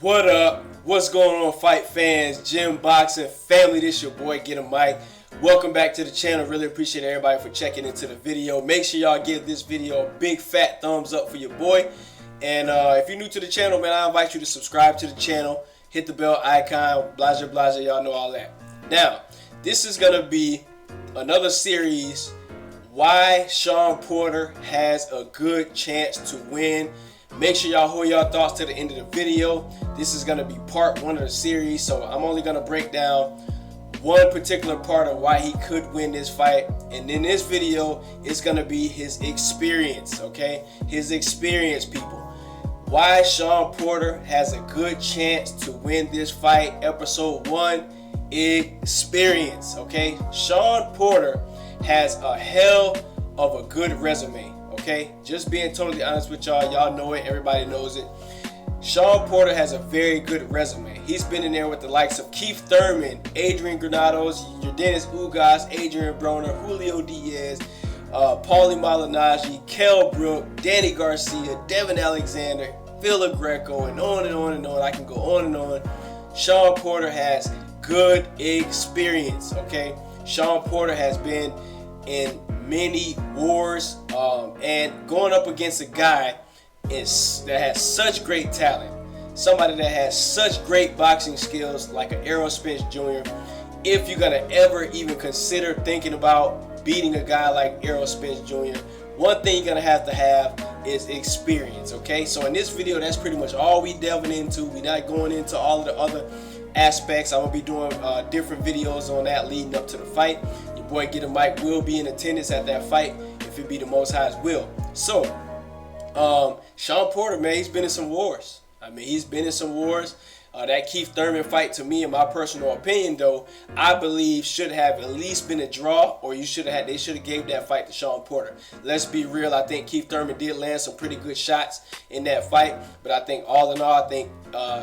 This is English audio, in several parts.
What up? What's going on, fight fans, gym, boxing, family? This your boy, Get a Mic. Welcome back to the channel. Really appreciate everybody for checking into the video. Make sure y'all give this video a big fat thumbs up for your boy. And if you're new to the channel, man, I invite you to subscribe to the channel. Hit the bell icon, blah, y'all know all that. Now, this is going to be another series, why Shawn Porter has a good chance to win. Make sure y'all hold y'all thoughts to the end of the video. This is going to be part one of the series, so I'm only going to break down one particular part of why he could win this fight. And in this video, it's going to be his experience, okay? His experience, people. Why Shawn Porter has a good chance to win this fight. Episode 1, experience, okay? Shawn Porter has a hell of a good resume. Okay, just being totally honest with y'all, y'all know it, everybody knows it. Shawn Porter has a very good resume. He's been in there with the likes of Keith Thurman, Adrian Granados, Yordenis Ugas, Adrian Broner, Julio Diaz, Paulie Malignaggi, Kell Brook, Danny Garcia, Devin Alexander, Phil Greco, and on and on and on. I can go on and on. Shawn Porter has good experience, okay? Shawn Porter has been in many wars and going up against a guy that has such great talent, somebody that has such great boxing skills like an Errol Spence Jr. If you're gonna ever even consider thinking about beating a guy like Errol Spence Jr., one thing you're gonna have is experience, okay? So in this video, that's pretty much all we delving into. We're not going into all of the other aspects. I'm gonna be doing different videos on that leading up to the fight. Your boy Get a Mic will be in attendance at that fight if it be the Most High's will. So Shawn Porter, man, he's been in some wars. I mean, he's been in some wars. That Keith Thurman fight, to me, in my personal opinion, though, I believe should have at least been a draw, or they should have gave that fight to Shawn Porter. Let's be real. I think Keith Thurman did land some pretty good shots in that fight, but I think all in all, I think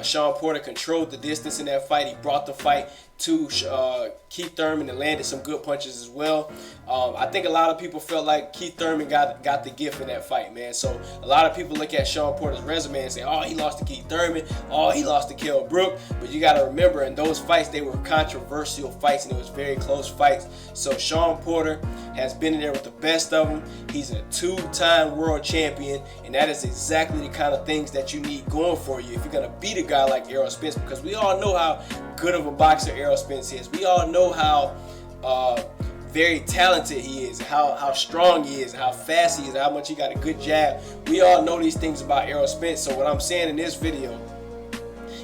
Shawn Porter controlled the distance in that fight. He brought the fight to Keith Thurman and landed some good punches as well. I think a lot of people felt like Keith Thurman got the gift in that fight, man. So a lot of people look at Shawn Porter's resume and say, oh, he lost to Keith Thurman, oh, he lost to Kell Brook. But you got to remember, in those fights, they were controversial fights, and it was very close fights. So Shawn Porter has been in there with the best of them. He's a two-time world champion, and that is exactly the kind of things that you need going for you if you're going to beat a guy like Errol Spence, because we all know how good of a boxer Errol Spence is. We all know how very talented he is, how strong he is, how fast he is, how much he got a good jab. We all know these things about Errol Spence. So what I'm saying in this video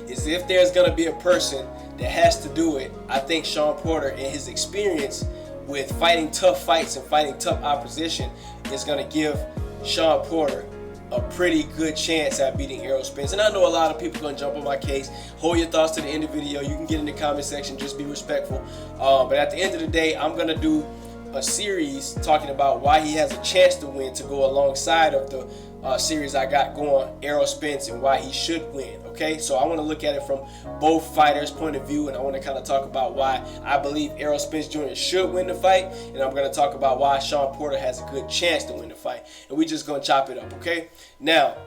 is, if there's going to be a person that has to do it, I think Shawn Porter, in his experience with fighting tough fights and fighting tough opposition, is going to give Shawn Porter a pretty good chance at beating Errol Spence. And I know a lot of people are going to jump on my case. Hold your thoughts to the end of the video. You can get in the comment section. Just be respectful. But at the end of the day, I'm going to do a series talking about why he has a chance to win, to go alongside of the series I got going, Errol Spence, and why he should win. Okay, so I want to look at it from both fighters' point of view, and I want to kind of talk about why I believe Errol Spence Jr. should win the fight, and I'm going to talk about why Shawn Porter has a good chance to win the fight, and we're just going to chop it up, okay? Now,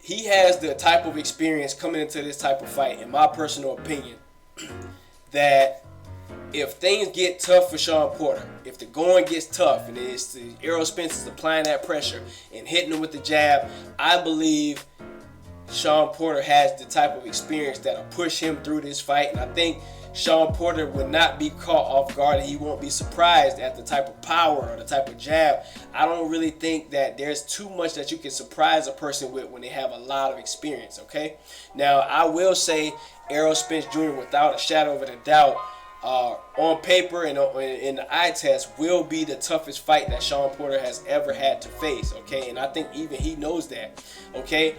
he has the type of experience coming into this type of fight, in my personal opinion, that if things get tough for Shawn Porter, if the going gets tough, and Errol Spence is applying that pressure and hitting him with the jab, I believe Shawn Porter has the type of experience that'll push him through this fight. And I think Shawn Porter would not be caught off guard, and he won't be surprised at the type of power or the type of jab. I don't really think that there's too much that you can surprise a person with when they have a lot of experience, okay? Now, I will say Errol Spence Jr., without a shadow of a doubt, on paper and in the eye test, will be the toughest fight that Shawn Porter has ever had to face, okay? And I think even he knows that, okay?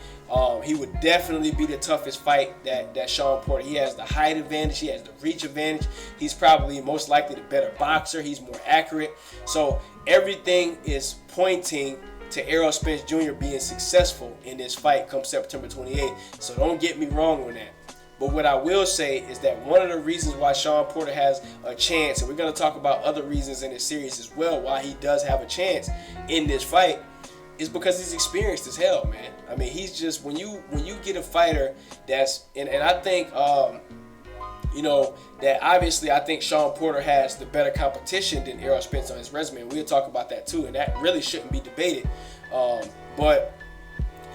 He would definitely be the toughest fight that Shawn Porter. He has the height advantage, he has the reach advantage, he's probably most likely the better boxer, he's more accurate. So everything is pointing to Errol Spence Jr. being successful in this fight come September 28th. So don't get me wrong on that. But what I will say is that one of the reasons why Shawn Porter has a chance, and we're going to talk about other reasons in this series as well, why he does have a chance in this fight, is because he's experienced as hell, man. I mean, he's just, when you get a fighter that's, and I think, you know, that obviously I think Shawn Porter has the better competition than Errol Spence on his resume. And we'll talk about that too, and that really shouldn't be debated. But,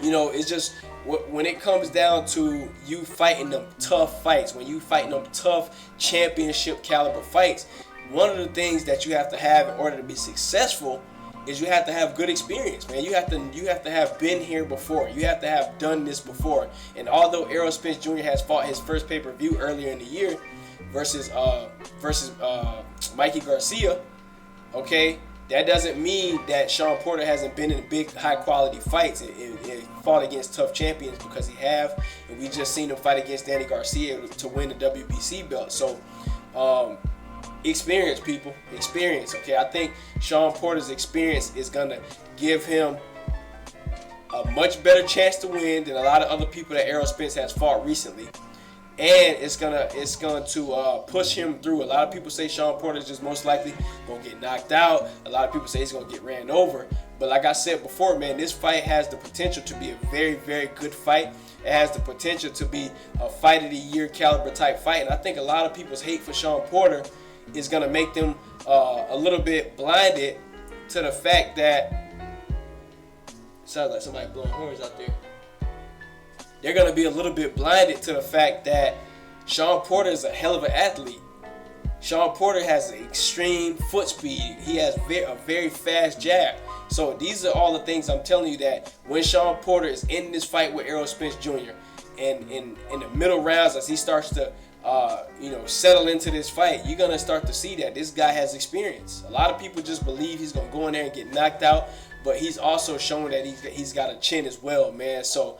you know, it's just, when it comes down to you fighting them tough fights, when you fighting them tough championship caliber fights, one of the things that you have to have in order to be successful is you have to have good experience, man. You have to have been here before. You have to have done this before. And although Errol Spence Jr. has fought his first pay-per-view earlier in the year versus Mikey Garcia, okay, that doesn't mean that Shawn Porter hasn't been in big, high-quality fights and fought against tough champions, because he have. And we just seen him fight against Danny Garcia to win the WBC belt. So, experience, people. Experience, okay? I think Shawn Porter's experience is going to give him a much better chance to win than a lot of other people that Errol Spence has fought recently. And it's going to push him through. A lot of people say Shawn Porter is just most likely going to get knocked out. A lot of people say he's going to get ran over. But like I said before, man, this fight has the potential to be a very, very good fight. It has the potential to be a fight of the year caliber type fight. And I think a lot of people's hate for Shawn Porter is going to make them a little bit blinded to the fact that, sounds like somebody blowing horns out there. They're going to be a little bit blinded to the fact that Shawn Porter is a hell of an athlete. Shawn Porter has an extreme foot speed. He has a very fast jab. So these are all the things I'm telling you, that when Shawn Porter is in this fight with Errol Spence Jr. and in the middle rounds, as he starts to settle into this fight, you're going to start to see that this guy has experience. A lot of people just believe he's going to go in there and get knocked out, but he's also shown that he's got a chin as well, man. So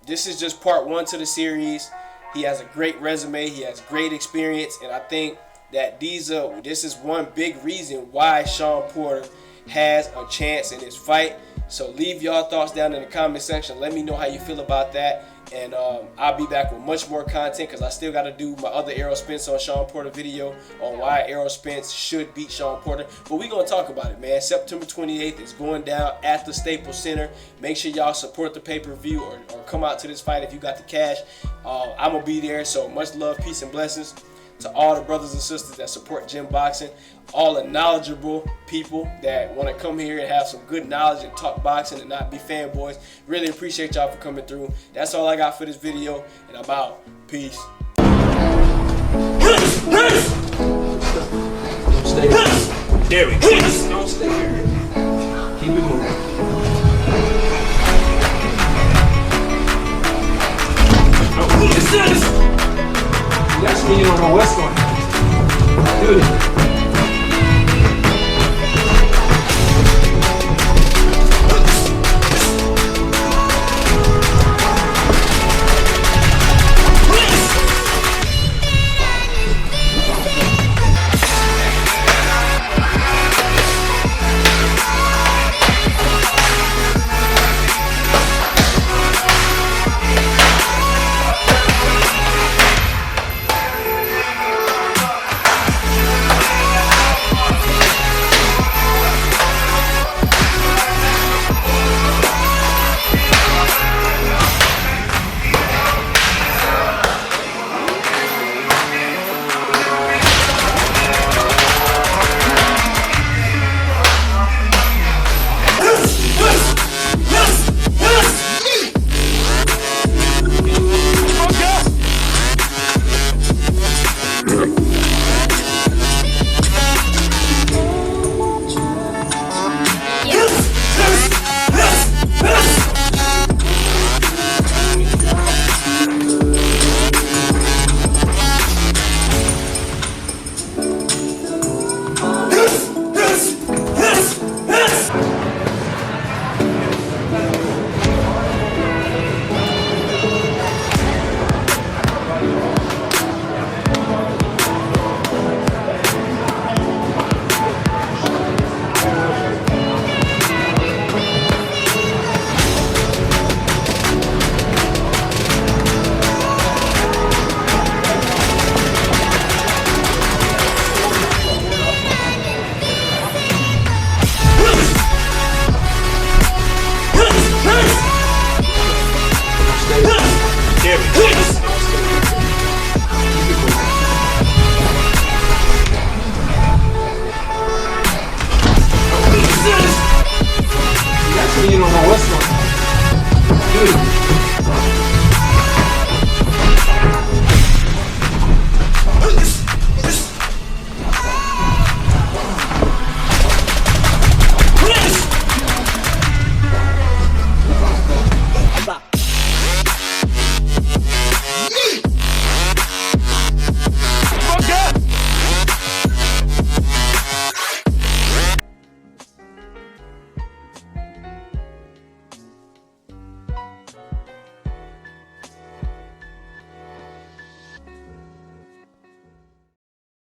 this is just part one to the series. He has a great resume. He has great experience, and I think that this is one big reason why Shawn Porter has a chance in this fight. So leave y'all thoughts down in the comment section. Let me know how you feel about that. And I'll be back with much more content, because I still got to do my other Errol Spence on Shawn Porter video on why Errol Spence should beat Shawn Porter. But we're going to talk about it, man. September 28th is going down at the Staples Center. Make sure y'all support the pay-per-view or come out to this fight if you got the cash. I'm going to be there. So much love, peace, and blessings to all the brothers and sisters that support gym boxing, all the knowledgeable people that want to come here and have some good knowledge and talk boxing and not be fanboys. Really appreciate y'all for coming through. That's all I got for this video, and I'm out. Peace. Stay here. There we go. Don't stay here. Keep it moving. That's me on the West Coast.